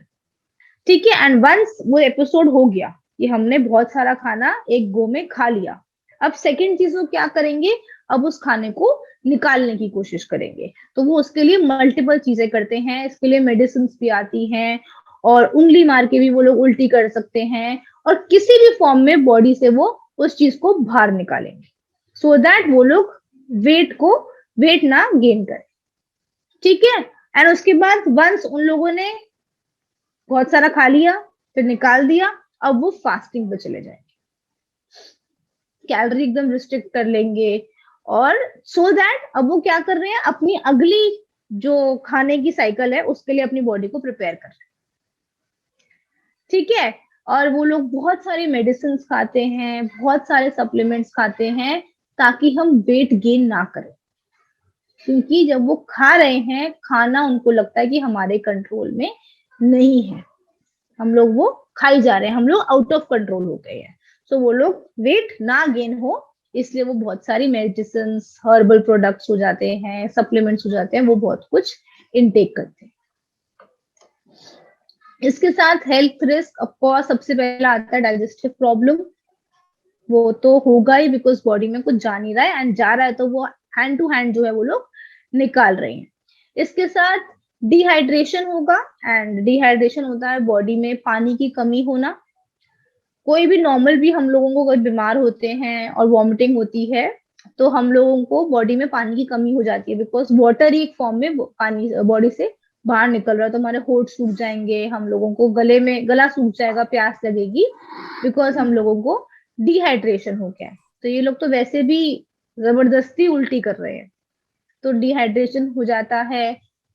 Speaker 1: ठीक है, एंड वंस वो एपिसोड हो गया कि हमने बहुत सारा खाना एक गो में खा लिया, अब सेकंड चीज वो क्या करेंगे, अब उस खाने को निकालने की कोशिश करेंगे। तो वो उसके लिए मल्टीपल चीजें करते हैं, इसके लिए मेडिसिन भी आती हैं, और उंगली मार के भी वो लोग उल्टी कर सकते हैं, और किसी भी फॉर्म में बॉडी से वो उस चीज को बाहर निकालेंगे, सो दैट वो लोग वेट ना गेन करें। ठीक है, एंड उसके बाद वंस उन लोगों ने बहुत सारा खा लिया, फिर निकाल दिया, अब वो फास्टिंग पे चले जाएंगे, कैलोरी एकदम रिस्ट्रिक्ट कर लेंगे, और सो दैट अब वो क्या कर रहे हैं, अपनी अगली जो खाने की साइकिल है उसके लिए अपनी बॉडी को प्रिपेयर कर रहे हैं। ठीक है, और वो लोग बहुत सारे मेडिसिन खाते हैं, बहुत सारे सप्लीमेंट्स खाते हैं, ताकि हम वेट गेन ना करें, क्योंकि जब वो खा रहे हैं खाना, उनको लगता है कि हमारे कंट्रोल में नहीं है, हम लोग वो खाई जा रहे हैं, हम लोग आउट ऑफ कंट्रोल हो गए हैं। सो वो लोग वेट ना गेन हो, इसलिए वो बहुत सारी मेडिसिन, हर्बल प्रोडक्ट्स हो जाते हैं, सप्लीमेंट्स हो जाते हैं, वो बहुत कुछ इनटेक करते हैं। इसके साथ हेल्थ रिस्क ऑफकोर्स सबसे पहला आता है डाइजेस्टिव प्रॉब्लम। वो तो होगा ही, बिकॉज बॉडी में कुछ जा नहीं रहा है, एंड जा रहा है तो वो हैंड टू हैंड जो है वो लोग निकाल रहे हैं। इसके साथ डिहाइड्रेशन होगा, एंड डिहाइड्रेशन होता है बॉडी में पानी की कमी होना। कोई भी नॉर्मल भी हम लोगों को अगर बीमार होते हैं और वॉमिटिंग होती है तो हम लोगों को बॉडी में पानी की कमी हो जाती है, बिकॉज वाटर ही एक फॉर्म में पानी बॉडी से बाहर निकल रहा है, तो हमारे होठ सूख जाएंगे, हम लोगों को गले में गला सूख जाएगा, प्यास लगेगी, बिकॉज हम लोगों को डिहाइड्रेशन हो गया है। तो ये लोग तो वैसे भी जबरदस्ती उल्टी कर रहे हैं, तो डिहाइड्रेशन हो जाता है।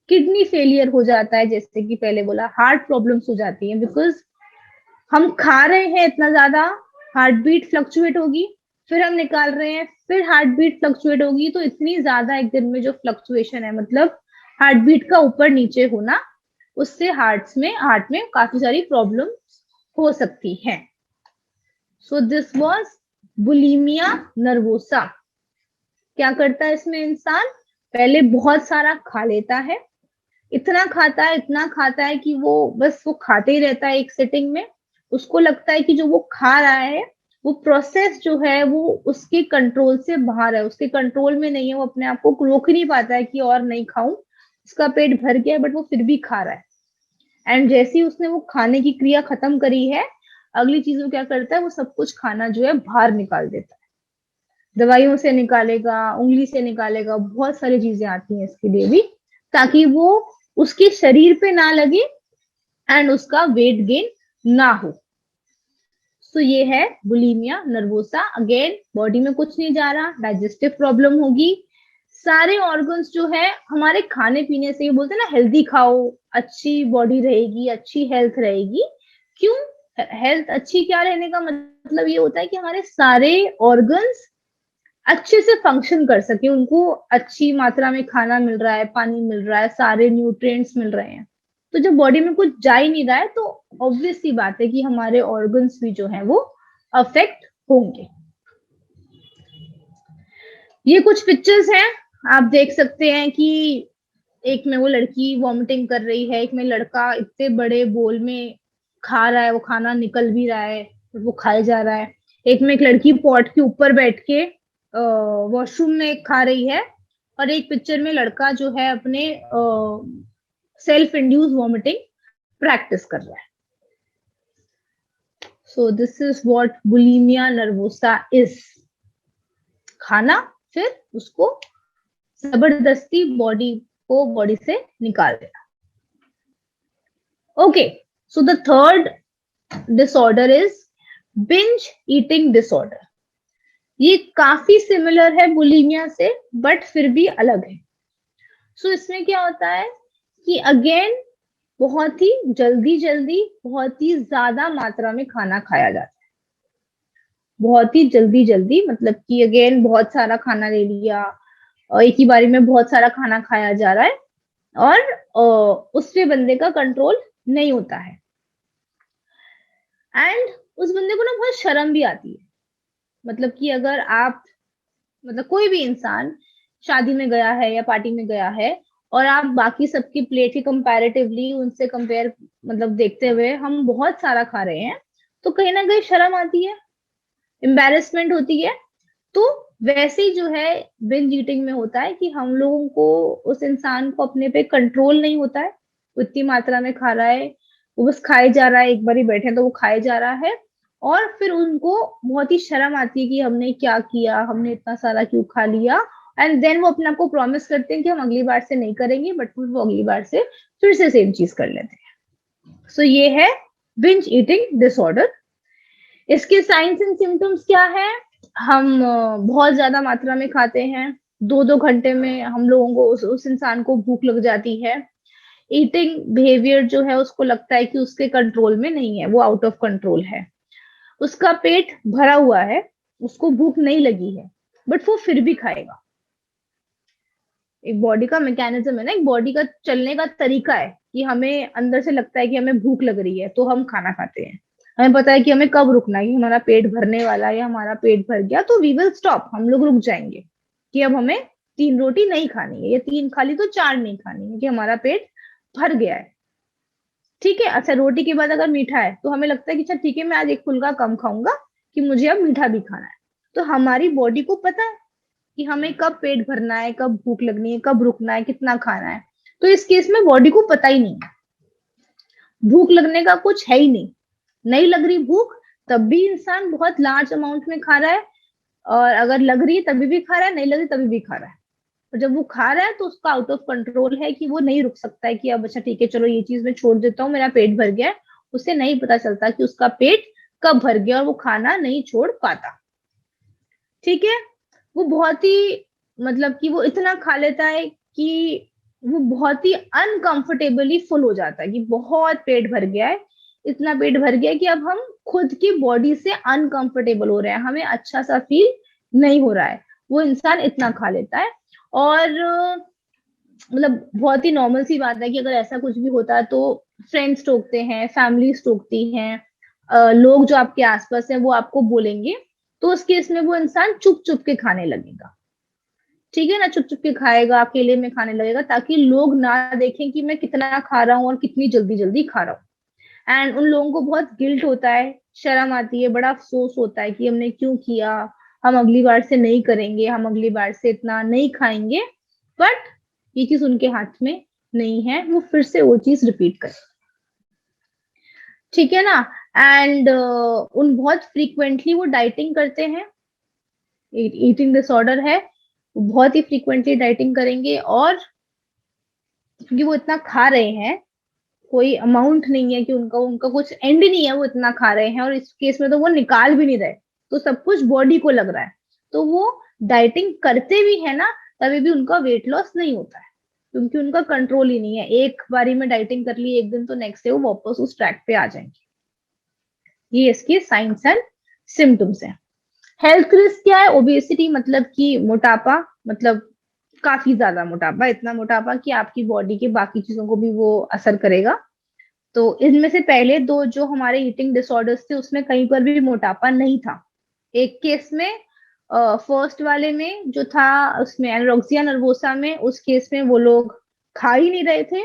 Speaker 1: किडनी फेलियर हो जाता है, जैसे कि पहले बोला, हार्ट प्रॉब्लम्स हो जाती है, बिकॉज हम खा रहे हैं इतना ज्यादा, हार्ट बीट फ्लक्चुएट होगी, फिर हम निकाल रहे हैं, फिर हार्ट बीट फ्लक्चुएट होगी, तो इतनी ज्यादा एक दिन में जो फ्लक्चुएशन है, मतलब हार्ट बीट का ऊपर नीचे होना, उससे हार्ट में काफी सारी प्रॉब्लम हो सकती है। सो दिस वाज बुलिमिया नर्वोसा। क्या करता है इसमें इंसान, पहले बहुत सारा खा लेता है, इतना खाता है कि वो बस वो खाते ही रहता है एक सिटिंग में। उसको लगता है कि जो वो खा रहा है वो प्रोसेस जो है वो उसके कंट्रोल से बाहर है, उसके कंट्रोल में नहीं है, वो अपने आप को रोक नहीं पाता है कि और नहीं खाऊं, उसका पेट भर गया है, बट वो फिर भी खा रहा है। एंड जैसे ही उसने वो खाने की क्रिया खत्म करी है, अगली चीज वो क्या करता है, वो सब कुछ खाना जो है बाहर निकाल देता है, दवाइयों से निकालेगा, उंगली से निकालेगा, बहुत सारी चीजें आती हैं इसके लिए भी, ताकि वो उसके शरीर पे ना लगे एंड उसका वेट गेन ना हो। सो ये है बुलिमिया नर्वोसा। अगेन बॉडी में कुछ नहीं जा रहा, डाइजेस्टिव प्रॉब्लम होगी, सारे ऑर्गन्स जो है हमारे खाने पीने से, ये बोलते हैं ना हेल्दी खाओ, अच्छी बॉडी रहेगी, अच्छी हेल्थ रहेगी। क्यों हेल्थ अच्छी, क्या रहने का मतलब ये होता है कि हमारे सारे ऑर्गन्स अच्छे से फंक्शन कर सके, उनको अच्छी मात्रा में खाना मिल रहा है, पानी मिल रहा है, सारे न्यूट्रिएंट्स मिल रहे हैं। तो जब बॉडी में कुछ जा ही नहीं रहा है तो ऑब्वियस सी बात है कि हमारे ऑर्गन्स भी जो है वो अफेक्ट होंगे। ये कुछ पिक्चर्स हैं, आप देख सकते हैं कि एक में वो लड़की वॉमिटिंग कर रही है, एक में लड़का इतने बड़े बोल में खा रहा है, वो खाना निकल भी रहा है, वो खाया जा रहा है। एक में एक लड़की पॉट के ऊपर बैठ के वॉशरूम में खा रही है, और एक पिक्चर में लड़का जो है अपने सेल्फ इंड्यूस वॉमिटिंग प्रैक्टिस कर रहा है। So this is what bulimia nervosa is. खाना फिर उसको जबरदस्ती बॉडी से निकाल देना। Okay, so the third disorder is binge eating disorder. ये काफी सिमिलर है बुलिमिया से, बट फिर भी अलग है। सो इसमें क्या होता है कि अगेन बहुत ही जल्दी बहुत ही ज्यादा मात्रा में खाना खाया जाता है, बहुत ही जल्दी, मतलब कि अगेन बहुत सारा खाना ले लिया, एक ही बारी में बहुत सारा खाना खाया जा रहा है, और उससे बंदे का कंट्रोल नहीं होता है, एंड उस बंदे को ना बहुत शर्म भी आती है। मतलब कि अगर आप, मतलब कोई भी इंसान शादी में गया है या पार्टी में गया है, और आप बाकी सबकी प्लेट के कंपैरेटिवली उनसे कंपेयर, मतलब देखते हुए हम बहुत सारा खा रहे हैं, तो कहीं ना कहीं शर्म आती है, एम्बैरेसमेंट होती है। तो वैसे ही जो है बिंज ईटिंग में होता है कि हम लोगों को, उस इंसान को अपने पे कंट्रोल नहीं होता है, उतनी मात्रा में खा रहा है, वो बस खाए जा रहा है, एक बार ही बैठे तो वो खाए जा रहा है, और फिर उनको बहुत ही शर्म आती है कि हमने क्या किया, हमने इतना सारा क्यों खा लिया, एंड देन वो अपने आप को प्रॉमिस करते हैं कि हम अगली बार से नहीं करेंगे, बट फिर वो अगली बार से फिर से सेम चीज कर लेते हैं। सो ये है बिंज ईटिंग डिसऑर्डर। इसके साइंस एंड सिम्टम्स क्या है, हम बहुत ज्यादा मात्रा में खाते हैं, 2-2 घंटे में हम लोगों को उस इंसान को भूख लग जाती है। ईटिंग बिहेवियर जो है उसको लगता है कि उसके कंट्रोल में नहीं है, वो आउट ऑफ कंट्रोल है, उसका पेट भरा हुआ है, उसको भूख नहीं लगी है, बट वो फिर भी खाएगा। एक बॉडी का मैकेनिज्म है ना, एक बॉडी का चलने का तरीका है कि हमें अंदर से लगता है कि हमें भूख लग रही है तो हम खाना खाते हैं। हमें पता है कि हमें कब रुकना है, कि हमारा पेट भरने वाला है या हमारा पेट भर गया तो वी विल स्टॉप, हम लोग रुक जाएंगे कि अब हमें 3 रोटी नहीं खानी है, या 3 खा ली तो 4 नहीं खानी है, कि हमारा पेट भर गया है। ठीक है, अच्छा रोटी के बाद अगर मीठा है तो हमें लगता है कि अच्छा ठीक है मैं आज एक फुल्का कम खाऊंगा कि मुझे अब मीठा भी खाना है। तो हमारी बॉडी को पता है कि हमें कब पेट भरना है, कब भूख लगनी है, कब रुकना है, कितना खाना है। तो इस केस में बॉडी को पता ही नहीं है, भूख लगने का कुछ है ही नहीं, नहीं लग रही भूख तब भी इंसान बहुत लार्ज अमाउंट में खा रहा है, और अगर लग रही है तभी भी खा रहा है, नहीं लग रही तभी भी खा रहा है। और जब वो खा रहा है तो उसका आउट ऑफ कंट्रोल है कि वो नहीं रुक सकता है कि अब अच्छा ठीक है चलो ये चीज मैं छोड़ देता हूँ, मेरा पेट भर गया है। उसे नहीं पता चलता कि उसका पेट कब भर गया और वो खाना नहीं छोड़ पाता। ठीक है, वो बहुत ही मतलब कि वो इतना खा लेता है कि वो बहुत ही अनकंफर्टेबली फुल हो जाता है कि बहुत पेट भर गया है, इतना पेट भर गया है कि अब हम खुद की बॉडी से अनकंफर्टेबल हो रहे हैं, हमें अच्छा सा फील नहीं हो रहा है, वो इंसान इतना खा लेता है। और मतलब बहुत ही नॉर्मल सी बात है कि अगर ऐसा कुछ भी होता है तो फ्रेंड्स टोकते हैं, फैमिलीज टोकती हैं, लोग जो आपके आसपास हैं वो आपको बोलेंगे, तो उस केस में वो इंसान चुप चुप के खाने लगेगा। ठीक है ना, चुप चुप के खाएगा, अकेले में खाने लगेगा ताकि लोग ना देखें कि मैं कितना खा रहा हूँ और कितनी जल्दी जल्दी खा रहा हूँ। एंड उन लोगों को बहुत गिल्ट होता है, शर्म आती है, बड़ा अफसोस होता है कि हमने क्यों किया, हम अगली बार से नहीं करेंगे, हम अगली बार से इतना नहीं खाएंगे। बट ये चीज उनके हाथ में नहीं है, वो फिर से वो चीज रिपीट करें। ठीक है ना। एंड उन बहुत फ्रीक्वेंटली वो डाइटिंग करते हैं, ईटिंग डिसऑर्डर है, वो बहुत ही फ्रीक्वेंटली डाइटिंग करेंगे, और क्योंकि वो इतना खा रहे हैं, कोई अमाउंट नहीं है कि उनका उनका कुछ एंड नहीं है, वो इतना खा रहे हैं, और इस केस में तो वो निकाल भी नहीं रहे, तो सब कुछ बॉडी को लग रहा है, तो वो डाइटिंग करते भी है ना तभी भी उनका वेट लॉस नहीं होता है, क्योंकि उनका कंट्रोल ही नहीं है। एक बारी में डाइटिंग कर ली एक दिन तो नेक्स्ट डे वो वापस उस ट्रैक पे आ जाएंगे। ये इसके साइंस एंड सिम्टम्स हैं। हेल्थ रिस्क क्या है? ओबेसिटी मतलब कि मोटापा, मतलब काफी ज्यादा मोटापा, इतना मोटापा कि आपकी बॉडी के बाकी चीजों को भी वो असर करेगा। तो इनमें से पहले दो जो हमारे ईटिंग डिसऑर्डर्स थे उसमें कहीं पर भी मोटापा नहीं था। एक केस में फर्स्ट वाले में जो था उसमें एनोरेक्सिया नर्वोसा में, उस केस में वो लोग खा ही नहीं रहे थे।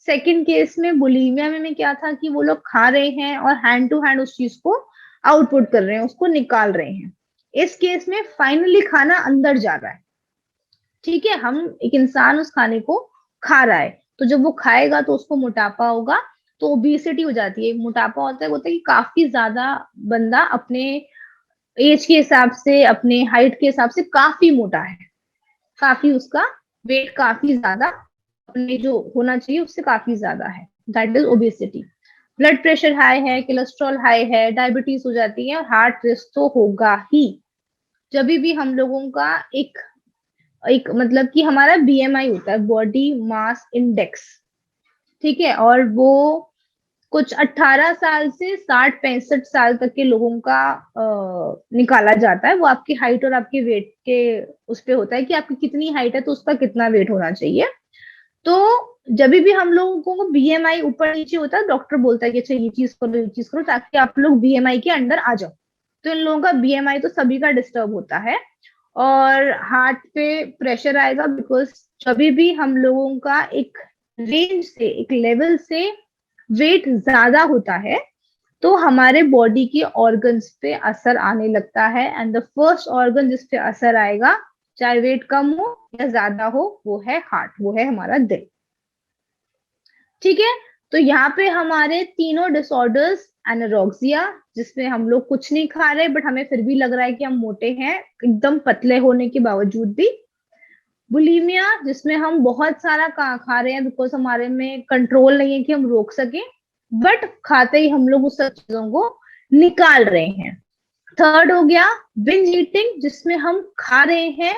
Speaker 1: सेकंड केस में बुलीमिया में क्या था कि वो लोग खा रहे हैं और हैंड टू हैंड उस चीज को आउटपुट कर रहे हैं, उसको निकाल रहे हैं। इस केस में फाइनली खाना अंदर जा रहा है। ठीक है, हम एक इंसान उस खाने को खा रहा है, तो जब वो खाएगा तो उसको मोटापा होगा, तो ओबेसिटी हो जाती है। मोटापा होता है कि काफी ज्यादा बंदा अपने एज के हिसाब से, अपने हाइट के हिसाब से काफी मोटा है, काफी उसका वेट काफी ज्यादा अपने जो होना चाहिए उससे काफी ज्यादा है, that is obesity. Blood pressure high है, कोलेस्ट्रॉल हाई है, डायबिटीज हो जाती है, और हार्ट रिस्क तो होगा ही। जब भी हम लोगों का एक एक मतलब कि हमारा बीएमआई होता है, बॉडी मास इंडेक्स, ठीक है, और वो कुछ 18 साल से 60-65 साल तक के लोगों का निकाला जाता है। वो आपकी हाइट और आपके वेट के उस पे होता है कि आपकी कितनी हाइट है तो उसका कितना वेट होना चाहिए। तो जब भी हम लोगों को बीएमआई ऊपर नीचे होता है, डॉक्टर बोलता है कि अच्छा ये चीज करो ये चीज करो ताकि आप लोग बीएमआई के अंडर आ जाओ। तो इन लोगों का बीएमआई तो सभी का डिस्टर्ब होता है, और हार्ट पे प्रेशर आएगा, बिकॉज जब भी हम लोगों का एक रेंज से, एक लेवल से वेट ज्यादा होता है तो हमारे बॉडी के ऑर्गन्स पे असर आने लगता है। एंड द फर्स्ट ऑर्गन जिस पे असर आएगा, चाहे वेट कम हो या ज्यादा हो, वो है हार्ट, वो है हमारा दिल। ठीक है, तो यहाँ पे हमारे तीनों डिसऑर्डर्स, एनोरेक्सिया जिसमें हम लोग कुछ नहीं खा रहे बट हमें फिर भी लग रहा है कि हम मोटे हैं एकदम पतले होने के बावजूद भी, बुलीमिया जिसमें हम बहुत सारा खा रहे हैं बिकॉज हमारे में कंट्रोल नहीं है कि हम रोक सके, बट खाते ही हम लोग उस सब चीजों को निकाल रहे हैं। थर्ड हो गया बिंज ईटिंग, जिसमें हम खा रहे हैं,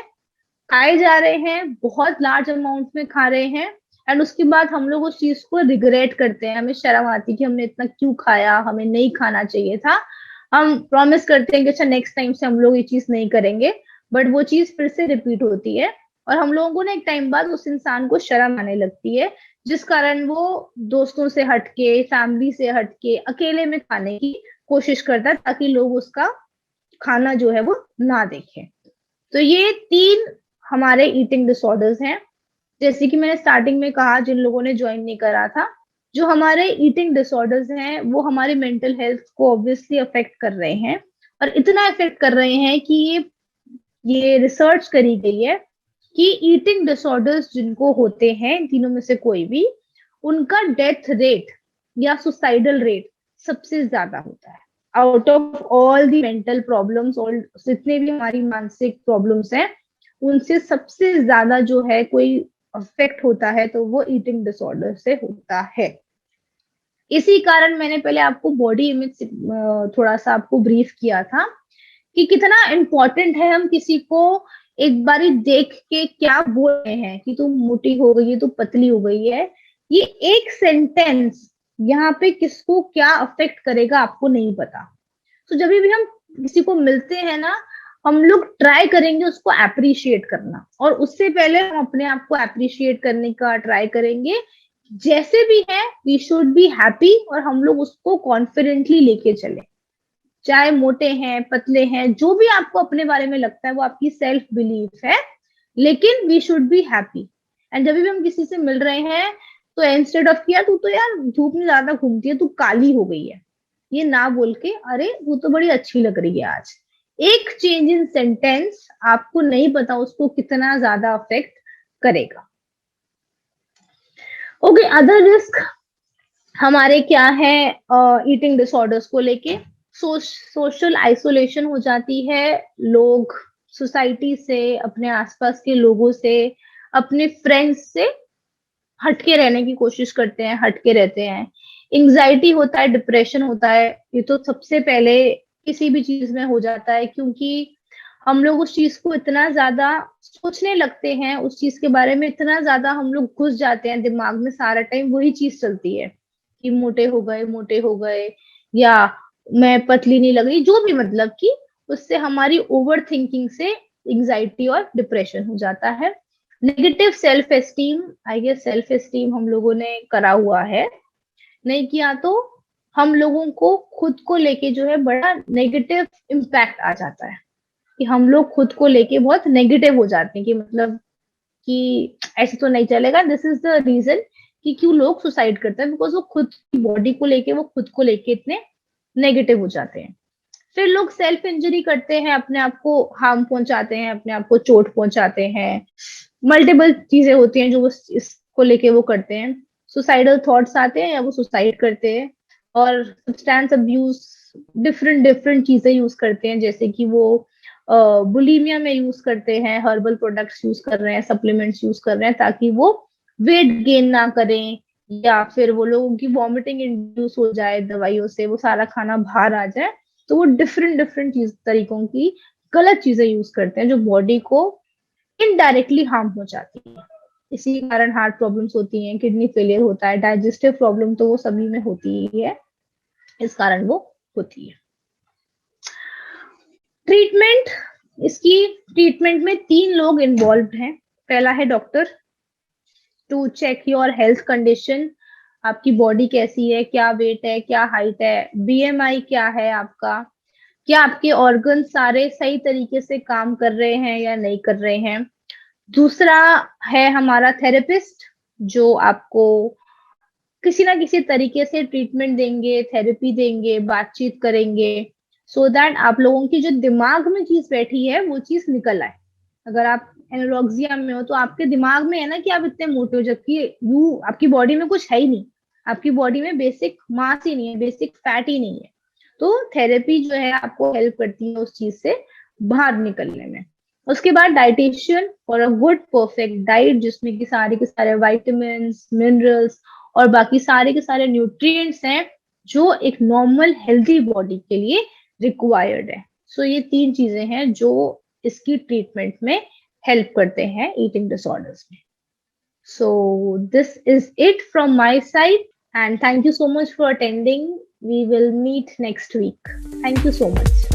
Speaker 1: खाए जा रहे हैं, बहुत लार्ज अमाउंट में खा रहे हैं, एंड उसके बाद हम लोग उस चीज को रिग्रेट करते हैं, हमें शर्म आती है कि हमने इतना क्यों खाया, हमें नहीं खाना चाहिए था। हम प्रॉमिस करते हैं कि अच्छा नेक्स्ट टाइम से हम लोग ये चीज नहीं करेंगे, बट वो चीज फिर से रिपीट होती है और हम लोगों को ना एक टाइम बाद उस इंसान को शर्म आने लगती है, जिस कारण वो दोस्तों से हटके, फैमिली से हटके अकेले में खाने की कोशिश करता है ताकि लोग उसका खाना जो है वो ना देखें। तो ये 3 हमारे ईटिंग डिसऑर्डर्स हैं। जैसे कि मैंने स्टार्टिंग में कहा, जिन लोगों ने ज्वाइन नहीं करा था, जो हमारे ईटिंग डिसऑर्डर्स हैं वो हमारे मेंटल हेल्थ को ऑब्वियसली अफेक्ट कर रहे हैं, और इतना अफेक्ट कर रहे हैं कि ये रिसर्च करी गई है कि ईटिंग डिसऑर्डर्स जिनको होते हैं, इन तीनों में से कोई भी, उनका डेथ रेट या सुसाइडल रेट सबसे ज्यादा होता है out of all the mental problems. और जितने भी हमारी मानसिक प्रॉब्लम्स हैं, उनसे सबसे ज्यादा जो है कोई अफेक्ट होता है तो वो ईटिंग डिसऑर्डर से होता है। इसी कारण मैंने पहले आपको बॉडी इमेज थोड़ा सा आपको ब्रीफ किया था कि कितना इम्पोर्टेंट है हम किसी को एक बारी देख के क्या बोल रहे हैं कि तू मोटी हो गई है, तू पतली हो गई है। ये एक सेंटेंस यहाँ पे किसको क्या अफेक्ट करेगा आपको नहीं पता। तो जब भी हम किसी को मिलते हैं ना, हम लोग ट्राई करेंगे उसको अप्रिशिएट करना, और उससे पहले हम अपने आप को अप्रिशिएट करने का ट्राई करेंगे। जैसे भी है वी शुड बी हैप्पी, और हम लोग उसको कॉन्फिडेंटली लेके चले, चाहे मोटे हैं पतले हैं, जो भी आपको अपने बारे में लगता है वो आपकी सेल्फ बिलीफ है, लेकिन we should be happy. And जब भी हम किसी से मिल रहे हैं तो इंस्टेड ऑफ किया तू तो यार धूप में ज्यादा घूमती है, तू काली हो गई है, ये ना बोल के अरे तू तो बड़ी अच्छी लग रही है आज। एक चेंज इन सेंटेंस आपको नहीं पता उसको कितना ज्यादा अफेक्ट करेगा। ओके, अदर रिस्क हमारे क्या है ईटिंग डिसऑर्डर्स को लेके? सोशल आइसोलेशन हो जाती है, लोग सोसाइटी से, अपने आसपास के लोगों से, अपने फ्रेंड्स से हटके रहने की कोशिश करते हैं, हटके रहते हैं। एंजाइटी होता है, डिप्रेशन होता है, ये तो सबसे पहले किसी भी चीज में हो जाता है, क्योंकि हम लोग उस चीज को इतना ज्यादा सोचने लगते हैं, उस चीज के बारे में इतना ज्यादा हम लोग घुस जाते हैं, दिमाग में सारा टाइम वही चीज चलती है कि मोटे हो गए, मोटे हो गए, या मैं पतली नहीं लग रही, जो भी, मतलब कि उससे हमारी ओवर थिंकिंग से एंजाइटी और डिप्रेशन हो जाता है। Negative self esteem, I guess self esteem हम लोगों ने करा हुआ है, नहीं किया तो हम लोगों को खुद को लेके जो है बड़ा नेगेटिव इम्पैक्ट आ जाता है, कि हम लोग खुद को लेके बहुत नेगेटिव हो जाते हैं, कि मतलब कि ऐसे तो नहीं चलेगा। दिस इज द रीजन कि क्यों लोग सुसाइड करते हैं, बिकॉज वो खुद की बॉडी को लेके, वो खुद को लेके इतने नेगेटिव हो जाते हैं। फिर लोग सेल्फ इंजरी करते हैं, अपने आप को हार्म पहुंचाते हैं, अपने आप को चोट पहुंचाते हैं। मल्टीपल चीजें होती हैं जो वो इसको लेके वो करते हैं, सुसाइडल थॉट्स आते हैं या वो सुसाइड करते हैं। और सब्सटेंस अब्यूज, डिफरेंट डिफरेंट चीजें यूज करते हैं, जैसे कि वो बुलीमिया में यूज करते हैं, हर्बल प्रोडक्ट्स यूज कर रहे हैं, सप्लीमेंट्स यूज कर रहे हैं ताकि वो वेट गेन ना करें, या फिर वो लोगों की वॉमिटिंग इंड्यूस हो जाए दवाइयों से, वो सारा खाना बाहर आ जाए। तो वो डिफरेंट डिफरेंट तरीकों की गलत चीजें यूज करते हैं जो बॉडी को इनडायरेक्टली हार्म पहुंचाती है। इसी कारण हार्ट प्रॉब्लम्स होती हैं, किडनी फेलियर होता है, डाइजेस्टिव प्रॉब्लम तो वो सभी में होती ही है, इस कारण वो होती है। ट्रीटमेंट, इसकी ट्रीटमेंट में 3 लोग इन्वॉल्व हैं। पहला है doctor, to check your health condition, आपकी बॉडी कैसी है, क्या वेट है, क्या हाइट है, बीएमआई क्या है आपका, क्या आपके ऑर्गन सारे सही तरीके से काम कर रहे हैं या नहीं कर रहे हैं। दूसरा है हमारा थेरेपिस्ट, जो आपको किसी ना किसी तरीके से ट्रीटमेंट देंगे, थेरेपी देंगे, बातचीत करेंगे, सो दैट आप लोगों की जो दिमाग में चीज बैठी है वो चीज निकल आए। अगर आप एनोरेक्सिया में हो तो आपके दिमाग में है ना कि आप इतने मोटे हो, जबकि यू आपकी बॉडी में कुछ है ही नहीं, आपकी बॉडी में बेसिक मास ही नहीं है, बेसिक फैट ही नहीं है। तो थेरेपी जो है आपको हेल्प करती है उस चीज से बाहर निकलने में। उसके बाद dietitian for a good perfect diet, जिसमें कि सारे के सारे विटामिन, मिनरल्स और बाकी सारे के सारे न्यूट्रिएंट्स हैं जो एक नॉर्मल हेल्दी बॉडी के लिए रिक्वायर्ड है। सो ये 3 चीजें हैं जो इसकी ट्रीटमेंट में हेल्प करते हैं ईटिंग डिसऑर्डर्स में। So this is it from my side, and thank you so much for attending. We will meet next week. Thank you so much.